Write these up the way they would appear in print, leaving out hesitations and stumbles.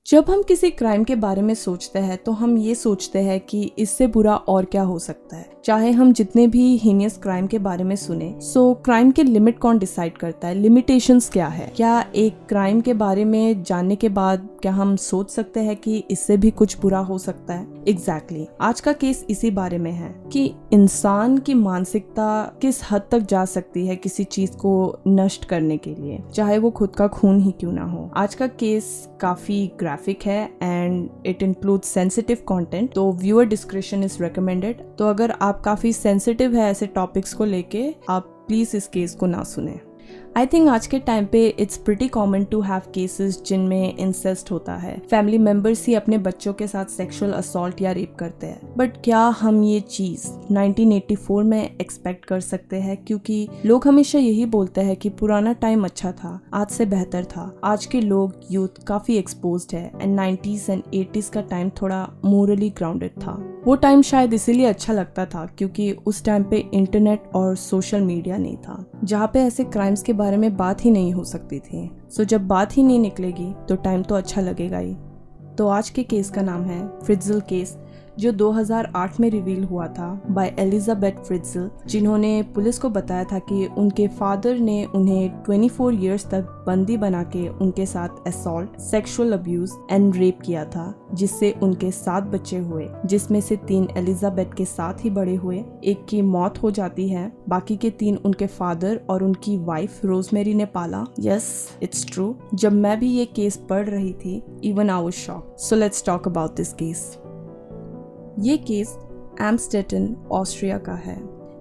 जब हम किसी क्राइम के बारे में सोचते हैं तो हम ये सोचते हैं कि इससे बुरा और क्या हो सकता है। चाहे हम जितने भी हीनियस क्राइम के बारे में सुने, सो क्राइम के लिमिट कौन डिसाइड करता है, लिमिटेशंस क्या है। क्या एक क्राइम के बारे में जानने के बाद क्या हम सोच सकते हैं कि इससे भी कुछ बुरा हो सकता है? एग्जैक्टली आज का केस इसी बारे में है कि इंसान की मानसिकता किस हद तक जा सकती है किसी चीज को नष्ट करने के लिए, चाहे वो खुद का खून ही क्यों ना हो। आज का केस काफी ग्राफिक है and it includes sensitive content, तो व्यूअर डिस्क्रिप्शन इज रिकमेंडेड। तो अगर आप काफी सेंसिटिव है ऐसे टॉपिक्स को लेके, आप प्लीज इस केस को ना सुने। आई थिंक आज के टाइम पे it's pretty common to have cases जिनमें इंसेस्ट होता है। फैमिली मेंबर्स ही अपने बच्चों के साथ सेक्सुअल असॉल्ट या रेप करते हैं। बट क्या हम ये चीज 1984 में एक्सपेक्ट कर सकते हैं? क्योंकि लोग हमेशा यही बोलते हैं कि पुराना टाइम अच्छा था, आज से बेहतर था। आज के लोग यूथ काफी एक्सपोज्ड है एंड 90s एंड 80s का टाइम थोड़ा मोरली ग्राउंडेड था। वो टाइम शायद इसीलिए अच्छा लगता था क्योंकि उस टाइम पे इंटरनेट और सोशल मीडिया नहीं था, जहाँ पे ऐसे क्राइम्स के बारे में बात ही नहीं हो सकती थी। सो जब बात ही नहीं निकलेगी तो टाइम तो अच्छा लगेगा ही। तो आज के केस का नाम है फ्रिट्ज़ल केस, जो 2008 में रिवील हुआ था बाय एलिजाबेथ फ्रिट्ज़ल, जिन्होंने पुलिस को बताया था कि उनके फादर ने उन्हें 24 इयर्स तक बंदी बना के उनके साथ assault, sexual abuse and rape किया था, जिससे उनके 7 बच्चे हुए, जिसमें से 3 एलिजाबेथ के साथ ही बड़े हुए। एक की मौत हो जाती है, बाकी के 3 उनके फादर और उनकी वाइफ रोजमेरी ने पाला। Yes, it's true. जब मैं भी ये केस पढ़ रही थी, even I was shocked. So let's talk about this case. ये केस एम्स्टेटन, ऑस्ट्रिया का है।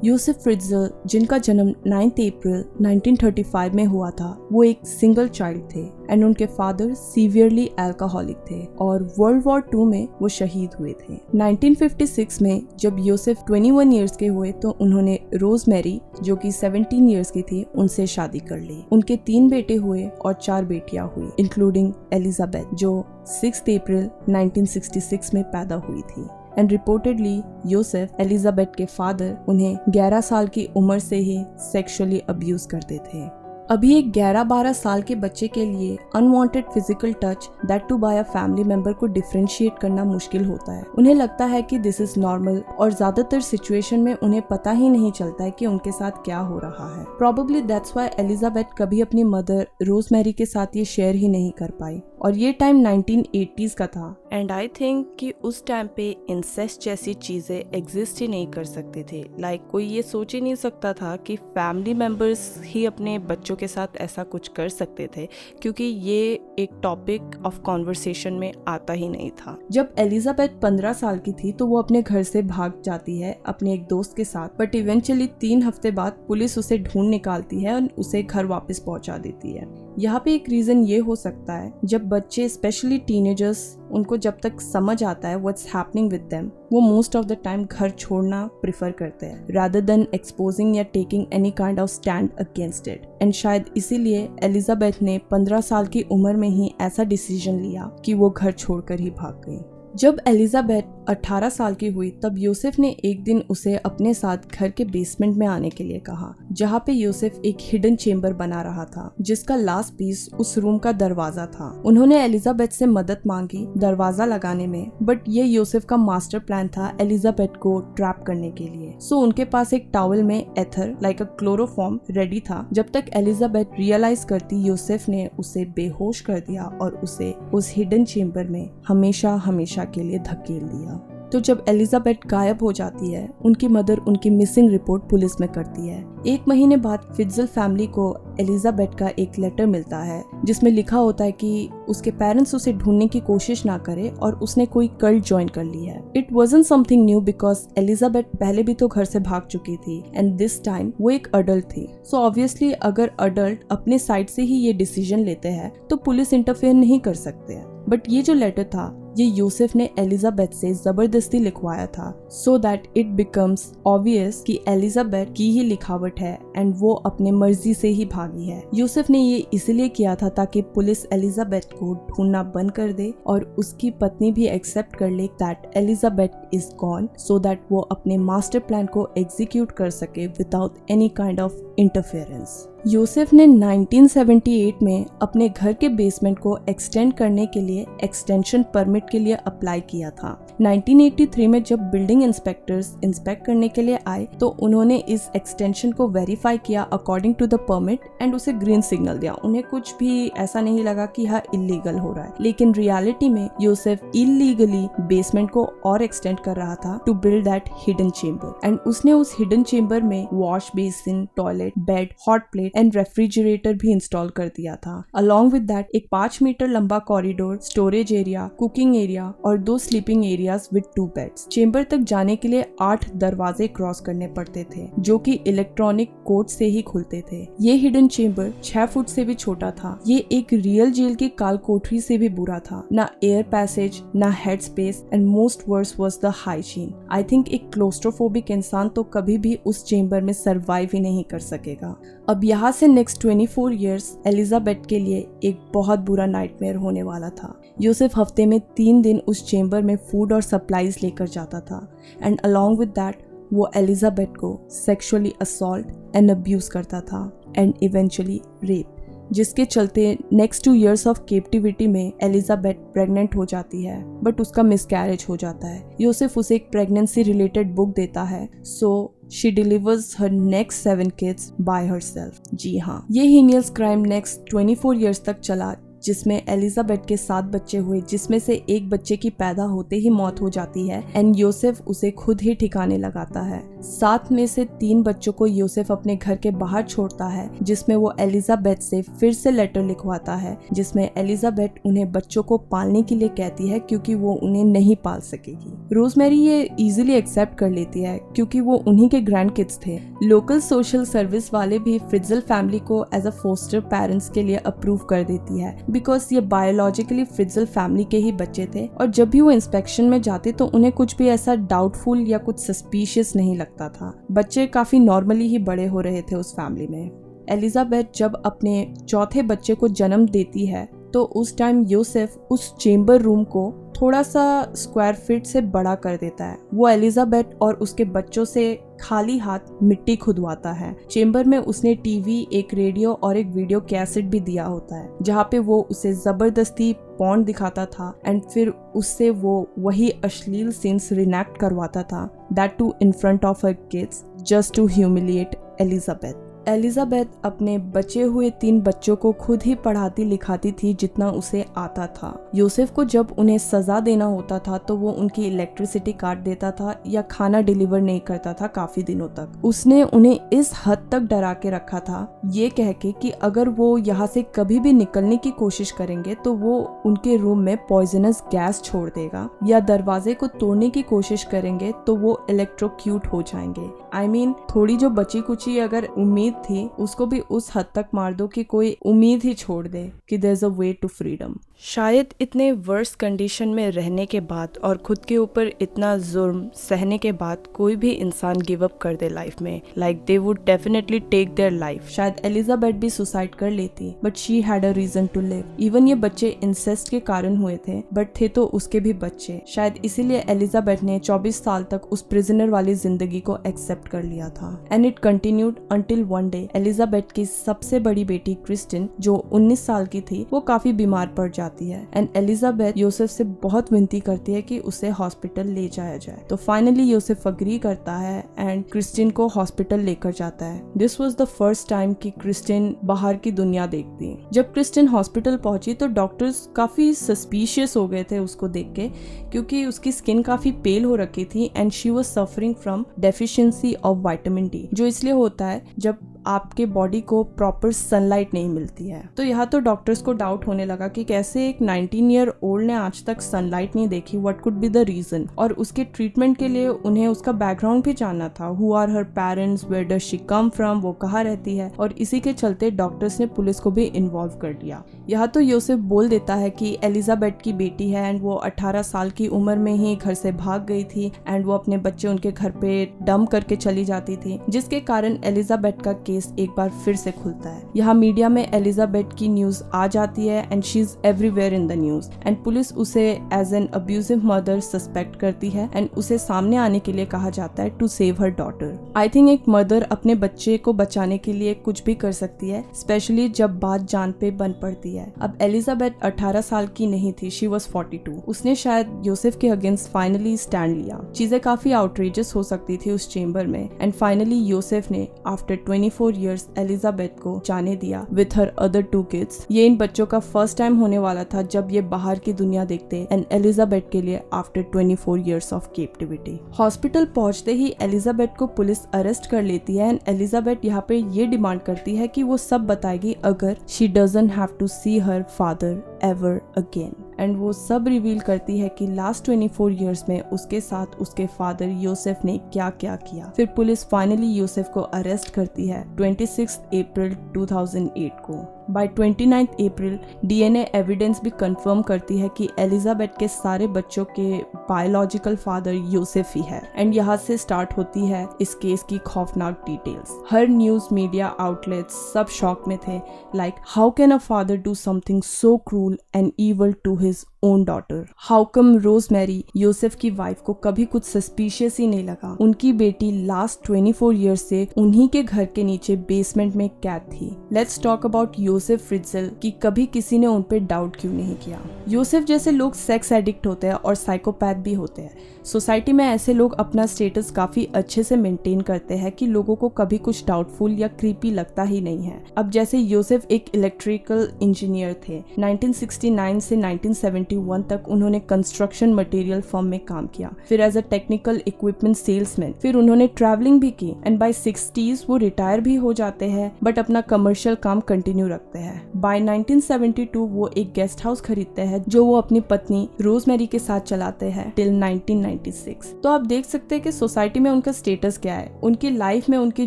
यूसुफ फ्रिट्ज़ल, जिनका जन्म 9 अप्रैल 1935 में हुआ था, वो एक सिंगल चाइल्ड थे एंड उनके फादर सीवियरली अल्कोहलिक थे और वर्ल्ड वॉर 2 में वो शहीद हुए थे। 1956 में जब यूसुफ 21 इयर्स के हुए तो उन्होंने रोजमेरी, जो कि 17 इयर्स की थी, उनसे शादी कर ली। उनके 3 बेटे हुए और 4 बेटियां हुई, इंक्लूडिंग एलिजाबेथ, जो 6 अप्रैल 1966 में पैदा हुई थी। एंड रिपोर्टेडली यूसुफ, एलिजाबेथ के फादर, उन्हें 11 साल की उम्र से ही सेक्सुअली अब्यूज करते थे। अभी एक 11-12 साल के बच्चे के लिए unwanted physical touch, that too by a family member, को डिफरेंशिएट करना मुश्किल होता है। उन्हें लगता है कि दिस इज नॉर्मल और ज्यादातर सिचुएशन में उन्हें पता ही नहीं चलता है कि उनके साथ क्या हो रहा है। प्रॉबेबली दैट्स व्हाई एलिजाबेथ कभी अपनी मदर रोजमेरी के साथ ये शेयर ही नहीं कर पाई। और ये टाइम 1980s का था एंड आई थिंक कि उस टाइम पे इंसेस्ट जैसी चीजें एग्जिस्ट ही नहीं कर सकती थी। लाइक कोई ये सोच ही नहीं सकता था कि फैमिली मेंबर्स ही अपने बच्चों के साथ ऐसा कुछ कर सकते थे, क्योंकि ये एक टॉपिक ऑफ कॉन्वर्सेशन में आता ही नहीं था। जब एलिजाबेथ 15 साल की थी तो वो अपने घर से भाग जाती है अपने एक दोस्त के साथ, बट इवेंचुअली 3 हफ्ते बाद पुलिस उसे ढूंढ निकालती है और उसे घर वापस पहुंचा देती है। यहाँ पे एक रीजन ये हो सकता है, जब बच्चे स्पेशली टीनेजर्स, उनको जब तक समझ आता है व्हाट्स हैपनिंग विद देम, वो मोस्ट ऑफ द टाइम घर छोड़ना प्रिफर करते हैं रादर देन एक्सपोजिंग या taking any kind of stand against it. And शायद इसीलिए एलिजाबेथ ने 15 साल की उम्र में ही ऐसा डिसीजन लिया कि वो घर छोड़कर ही भाग गई। जब एलिजाबेथ 18 साल की हुई तब यूसुफ ने एक दिन उसे अपने साथ घर के बेसमेंट में आने के लिए कहा, जहाँ पे यूसुफ एक हिडन चेम्बर बना रहा था, जिसका लास्ट पीस उस रूम का दरवाजा था। उन्होंने एलिजाबेथ से मदद मांगी दरवाजा लगाने में, बट ये यूसुफ का मास्टर प्लान था एलिजाबेथ को ट्रैप करने के लिए। सो उनके पास एक टॉवल में एथर लाइक अ क्लोरोफॉर्म रेडी था। जब तक एलिजाबेथ रियलाइज करती, यूसुफ ने उसे बेहोश कर दिया और उसे उस हिडन चेम्बर में हमेशा हमेशा के लिए धकेल दिया। तो जब एलिजाबेथ गायब हो जाती है, उनकी मदर उनकी मिसिंग रिपोर्ट पुलिस में करती है। 1 महीने बाद फ्रिट्ज़ल फैमिली को एलिजाबेथ का एक लेटर मिलता है, जिसमें लिखा होता है कि उसके पेरेंट्स उसे ढूंढने की कोशिश ना करें और उसने कोई कल्ट ज्वाइन कर ली है। It wasn't something new because Elizabeth पहले भी तो घर से भाग चुकी थी एंड दिस टाइम वो एक अडल्ट थी। सो ऑब्वियसली अगर अडल्ट अपने साइड से ही ये डिसीजन लेते हैं तो पुलिस इंटरफेयर नहीं कर सकते हैं। बट ये जो लेटर था, ये यूसुफ ने एलिजाबेथ से जबरदस्ती लिखवाया था, so that it becomes obvious कि एलिजाबेथ की ही लिखावट है एंड वो अपने मर्जी से ही भागी है। यूसुफ ने ये इसलिए किया था ताकि पुलिस एलिजाबेथ को ढूंढना बंद कर दे और उसकी पत्नी भी एक्सेप्ट कर ले that Elizabeth is gone, so that वो अपने मास्टर प्लान को एग्जीक्यूट कर सके without any kind of interference. Yusuf ने 1978 में अपने घर के बेसमेंट को एक्सटेंड करने के लिए एक्सटेंशन परमिट के लिए अप्लाई किया था। 1983 में जब बिल्डिंग इंस्पेक्टर्स इंस्पेक्ट करने के लिए आए तो उन्होंने इस एक्सटेंशन को वेरीफाई किया according to the permit and उसे ग्रीन सिग्नल दिया। उन्हें कुछ भी ऐसा नहीं लगा कि यह इलीगल हो रहा है, लेकिन रियलिटी में यूसुफ इलीगली बेसमेंट को और एक्सटेंड कर रहा था to build that hidden chamber and उसने उस हिडन चेंबर में wash basin, toilet, bed, hot plate and refrigerator भी इंस्टॉल कर दिया था। अलॉन्ग विद दैट एक 5 मीटर लंबा corridor, storage area, cooking area और 2 sleeping areas with 2 beds. Chamber तक जाने के लिए 8 दरवाजे क्रॉस करने पड़ते थे जो कि इलेक्ट्रॉनिक कोड से ही खुलते थे। ये हिडन चेंबर 6 फुट से भी छोटा था। ये एक रियल जेल की काल कोठरी से भी बुरा था। ना एयर पैसेज, ना head space and most worse was the hygiene. I think एक क्लोस्ट्रोफोबिक इंसान तो कभी भी उस चेंबर में सरवाइव ही नहीं कर सकेगा। अब यहाँ से नेक्स्ट 24 इयर्स एलिजाबेथ के लिए एक बहुत बुरा नाइटमेयर होने वाला था। यूसुफ हफ्ते में 3 दिन उस चेंबर में फूड और सप्लाईज लेकर जाता था एंड अलॉन्ग विद दैट वो एलिजाबेथ को सेक्सुअली असॉल्ट एंड अब्यूज करता था एंड इवेंचुअली रेप, जिसके चलते नेक्स्ट 2 इयर्स ऑफ कैप्टिविटी में एलिजाबेथ प्रेग्नेंट हो जाती है बट उसका मिसकैरेज हो जाता है। यूसुफ उसे एक प्रेगनेंसी रिलेटेड बुक देता है so she delivers her next 7 kids by herself. जी हाँ, ये हीनियस क्राइम नेक्स्ट 24 इयर्स तक चला जिसमें एलिजाबेथ के 7 बच्चे हुए, जिसमें से एक बच्चे की पैदा होते ही मौत हो जाती है एंड यूसुफ उसे खुद ही ठिकाने लगाता है। 7 में से 3 बच्चों को यूसुफ अपने घर के बाहर छोड़ता है जिसमें वो एलिजाबेथ से फिर से लेटर लिखवाता है जिसमें एलिजाबेथ उन्हें बच्चों को पालने के लिए कहती है क्योंकि वो उन्हें नहीं पाल सकेगी। रोजमेरी ये इजीली एक्सेप्ट कर लेती है क्योंकि वो उन्हीं के ग्रैंड किड्स थे। लोकल सोशल सर्विस वाले भी फ्रिजल फैमिली को एज अ फोस्टर पेरेंट्स के लिए अप्रूव कर देती है बिकॉज ये बायोलॉजिकली फ्रिजल फैमिली के ही बच्चे थे और जब भी वो इंस्पेक्शन में जाते तो उन्हें कुछ भी ऐसा डाउटफुल या कुछ सस्पिशियस नहीं लगता था। बच्चे काफी नॉर्मली ही बड़े हो रहे थे उस फैमिली में। एलिजाबेथ जब अपने चौथे बच्चे को जन्म देती है तो उस टाइम यूसुफ उस चेंबर रूम को थोड़ा सा स्क्वायर फीट से बड़ा कर देता है। वो एलिजाबेथ और उसके बच्चों से खाली हाथ मिट्टी खुदवाता है। चेंबर में उसने टीवी, एक रेडियो और एक वीडियो कैसेट भी दिया होता है जहाँ पे वो उसे जबरदस्ती पॉर्न दिखाता था एंड फिर उससे वो वही अश्लील सीन्स रिनेक्ट करवाता था, that too in front of her kids just to humiliate Elizabeth. Elizabeth अपने बचे हुए 3 बच्चों को खुद ही पढ़ाती लिखाती थी जितना उसे आता था। यूसुफ को जब उन्हें सजा देना होता था तो वो उनकी इलेक्ट्रिसिटी काट देता था या खाना डिलीवर नहीं करता था काफी दिनों तक। उसने उन्हें इस हद तक डरा के रखा था ये कह के कि अगर वो यहाँ से कभी भी निकलने की कोशिश करेंगे तो वो उनके रूम में पॉइजनस गैस छोड़ देगा या दरवाजे को तोड़ने की कोशिश करेंगे तो वो इलेक्ट्रोक्यूट हो जाएंगे। I mean, थोड़ी जो बची कुची अगर उम्मीद थी उसको भी उस हद तक मार दो कि कोई उम्मीद ही छोड़ दे कि there is a way to freedom. शायद इतने वर्स्ट कंडीशन में रहने के बाद और खुद के ऊपर इतना जुर्म सहने के बाद कोई भी इंसान गिव अप कर दे लाइफ में, like they would definitely take their life. शायद एलिजाबेथ भी सुसाइड कर लेती but she had a reason to live. Even ये बच्चे इंसेस्ट के कारण हुए थे बट थे तो उसके भी बच्चे। शायद इसीलिए एलिजाबेथ ने 24 साल तक उस प्रिजनर वाली जिंदगी को एक्सेप्ट कर लिया था and it continued until one day Elizabeth की सबसे बड़ी बेटी क्रिस्टिन जो 19 साल की थी वो काफी बीमार पड़ जाती है एंड एलिजाबेथ यूसुफ से बहुत विनती करती है कि उसे हॉस्पिटल ले जाया जाए। तो फाइनली यूसुफ अग्री करता है एंड क्रिस्टिन को हॉस्पिटल लेकर जाता है। This was the first time कि क्रिस्टिन बाहर की दुनिया देखती। जब क्रिस्टिन हॉस्पिटल पहुंची तो डॉक्टर्स काफी सस्पिशियस हो गए थे उसको देख के क्योंकि उसकी स्किन काफी पेल हो रखी थी and she was suffering from deficiency of vitamin D, जो इसलिए होता है जब आपके बॉडी को प्रॉपर सनलाइट नहीं मिलती है। तो यहाँ तो डॉक्टर्स को डाउट होने लगा कि कैसे एक 19 ईयर ओल्ड ने आज तक सनलाइट नहीं देखी, what could be the reason. और उसके ट्रीटमेंट के लिए उन्हें उसका बैकग्राउंड भी जानना था, who are her parents, where does she come from, वो कहाँ रहती है। और इसी के चलते डॉक्टर्स ने पुलिस को भी इन्वॉल्व कर दिया। यहाँ तो यूसुफ बोल देता है कि एलिजाबेथ की बेटी है एंड वो 18 साल की उम्र में ही घर से भाग गई थी एंड वो अपने बच्चे उनके घर पे डंप करके चली जाती थी, जिसके कारण एलिजाबेथ का केस एक बार फिर से खुलता है। यहाँ मीडिया में एलिजाबेथ की न्यूज आ जाती है and she is everywhere in the news and police उसे as an abusive mother suspect करती है एंड उसे सामने आने के लिए कहा जाता है to save her daughter. I think एक मदर अपने बच्चे को बचाने के लिए कुछ भी कर सकती है, स्पेशली जब बात जान पे बन पड़ती है। अब एलिजाबेथ 18 साल की नहीं थी, शी वॉज 42। उसने शायद योसेफ के अगेंस्ट फाइनली स्टैंड लिया। चीजें काफी आउटरेजस हो सकती थी उस चेंबर में एंड फाइनली योसेफ ने आफ्टर 24 ईयर्स एलिजाबेथ को जाने दिया विथ हर अदर 2 किड्स। ये इन बच्चों का फर्स्ट टाइम होने वाला था जब ये बाहर की दुनिया देखते एंड एलिजाबेथ के लिए after 24 years of captivity. Hospital पहुंचते ही एलिजाबेथ को पुलिस अरेस्ट कर लेती है एंड एलिजाबेथ यहाँ पे ये डिमांड करती है कि वो सब बताएगी अगर she doesn't have to see her father ever again. And वो सब रिवील करती है कि लास्ट 24 ईयर्स में उसके साथ उसके फादर योसेफ ने क्या क्या किया। फिर पुलिस फाइनली योसेफ को अरेस्ट करती है 26 अप्रैल 2008 को। बाय 29 अप्रैल डीएनए एविडेंस भी कंफर्म करती है कि एलिजाबेथ के सारे बच्चों के बायोलॉजिकल फादर योसेफ ही है एंड यहाँ से स्टार्ट होती है इस केस की खौफनाक डिटेल्स। हर न्यूज मीडिया आउटलेट्स सब शॉक में थे, like how can a father do something so cruel and evil to his own daughter. How come Rosemary Josef की वाइफ को कभी कुछ सस्पिशियस ही नहीं लगा। उनकी बेटी लास्ट 24 ईयर्स से उन्हीं के घर के नीचे बेसमेंट में कैद थी। लेट्स टॉक अबाउट योसेफ फ्रिट्जेल कि कभी किसी ने उन पे डाउट क्यों नहीं किया। योसेफ जैसे लोग सेक्स एडिक्ट होते हैं और साइकोपैथ भी होते हैं। सोसाइटी में ऐसे लोग अपना स्टेटस काफी अच्छे से मेंटेन करते हैं कि लोगों को कभी कुछ डाउटफुल या क्रीपी लगता ही नहीं है। अब जैसे योसेफ एक इलेक्ट्रिकल इंजीनियर थे। 1969 से 1971 तक उन्होंने कंस्ट्रक्शन मटेरियल फर्म में काम किया, फिर as a technical equipment salesman, फिर उन्होंने ट्रैवलिंग भी की एंड बाय 60s वो रिटायर भी हो जाते हैं बट अपना कमर्शियल काम कंटिन्यू रखते हैं। बाय 1972 वो एक गेस्ट हाउस खरीदते हैं जो वो अपनी पत्नी रोजमेरी के साथ चलाते हैं टिल 1996। तो आप देख सकते हैं कि सोसाइटी में उनका स्टेटस क्या है। उनकी लाइफ में उनके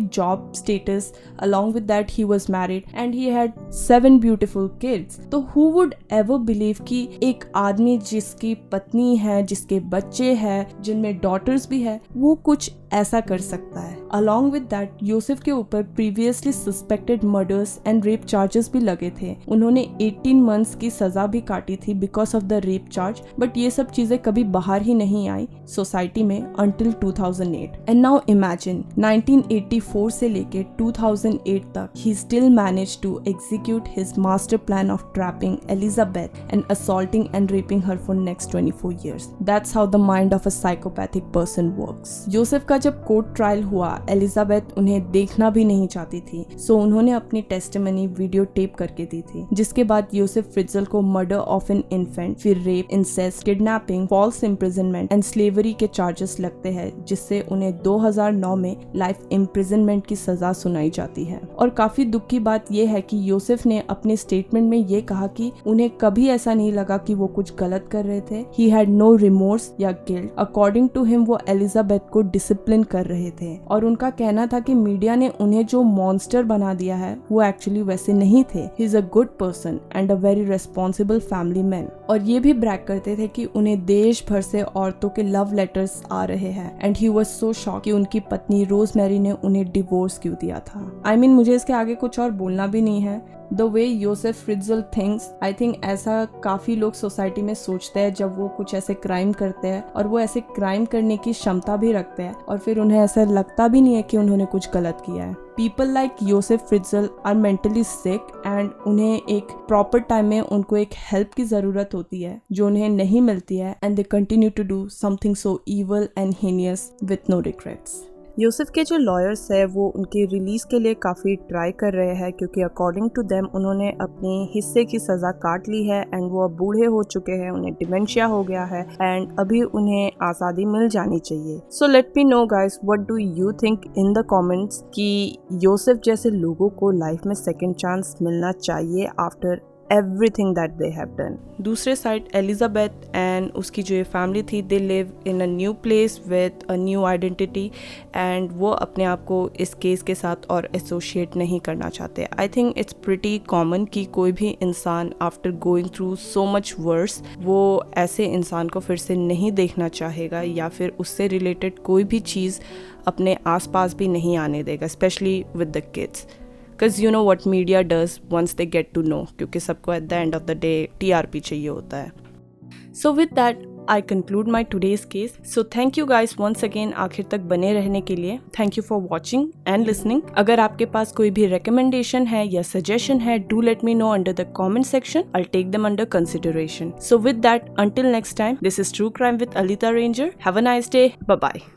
job status, along with that he was married and he had 7 beautiful kids। तो who would ever believe कि एक आदमी जिसकी पत्नी है, जिसके बच्चे हैं, जिनमें डॉटर्स भी है, वो कुछ ऐसा कर सकता है। Along with that, योसेफ के ऊपर previously suspected murders and rape charges भी लगे थे। उन्होंने 18 months की सजा भी काटी थी because of the rape charge, but ये सब चीजें कभी बाहर ही नहीं आई सोसाइटी में until 2008। And now imagine 1984 से लेके 2008 तक he still managed to execute his master plan of trapping Elizabeth and assaulting and raping her for next 24 years। That's how the mind of a psychopathic person works। Yosef का जब court trial हुआ, Elizabeth उन्हें देखना भी नहीं चाहती थी, सो उन्होंने अपनी टेस्टिमनी वीडियो टेप करके दी थी, जिसके बाद योसेफ फ्रिट्जेल को मर्डर ऑफ एन इन्फेंट, फिर rape, incest, kidnapping, false imprisonment and slavery के चार्जेस लगते हैं, जिससे उन्हें 2009 में लाइफ इम्प्रिजनमेंट की सजा सुनाई जाती है। और काफी दुख की बात यह है कि योसेफ ने अपने स्टेटमेंट में ये कहा कि उन्हें कभी ऐसा नहीं लगा कि वो कुछ गलत कर रहे थे। ही हैड नो रिमोर्स या गिल्ट। अकॉर्डिंग टू हिम वो एलिजाबेथ को डिसिप्लिन कर रहे थे और उनका कहना था कि मीडिया ने उन्हें जो मॉन्स्टर बना दिया है वो एक्चुअली वैसे नहीं थे। He is a good person and a very responsible family man. और ये भी ब्रैग करते थे कि उन्हें देश भर से औरतों के लव लेटर्स आ रहे हैं and he was so shock कि उनकी पत्नी रोजमेरी ने उन्हें डिवोर्स क्यों दिया था। I mean, मुझे इसके आगे कुछ और बोलना भी नहीं है। The way Josef Fritzl thinks, I think ऐसा काफी लोग सोसाइटी में सोचते हैं जब वो कुछ ऐसे क्राइम करते हैं, और वो ऐसे क्राइम करने की क्षमता भी रखते हैं और फिर उन्हें ऐसा लगता भी नहीं है कि उन्होंने कुछ गलत किया है। People like Josef Fritzl are mentally sick and उन्हें एक प्रॉपर टाइम में उनको एक हेल्प की जरूरत होती है जो उन्हें नहीं मिलती है and they continue to do something so evil and heinous with no regrets. Josef के जो लॉयर्स है वो उनके रिलीज के लिए काफ़ी ट्राई कर रहे हैं क्योंकि अकॉर्डिंग टू देम उन्होंने अपने हिस्से की सज़ा काट ली है एंड वो अब बूढ़े हो चुके हैं, उन्हें डिमेंशिया हो गया है एंड अभी उन्हें आज़ादी मिल जानी चाहिए। So let me know guys, what do you think in the comments कि योसेफ जैसे लोगों को लाइफ में सेकेंड चांस मिलना चाहिए after everything that they have done. दूसरे साइड एलिजाबेथ एंड उसकी जो ये फैमिली थी, they live in a new place with a new identity and वो अपने आप को इस केस के साथ और एसोशिएट नहीं करना चाहते. I think it's pretty common कि कोई भी इंसान after going through so much worse वो ऐसे इंसान को फिर से नहीं देखना चाहेगा या फिर उससे रिलेटेड कोई भी चीज़ अपने आसपास भी नहीं आने देगा, specially with the kids. Because you know what media does once they get to know, क्योंकि सबको at the end of the day TRP चाहिए होता है. So with that, I conclude my today's case. So thank you guys once again आखिर तक बने रहने के लिए. Thank you for watching and listening. अगर आपके पास कोई भी recommendation है या suggestion है, do let me know under the comment section. I'll take them under consideration. So with that, until next time, this is True Crime with Alita Ranger. Have a nice day. Bye bye.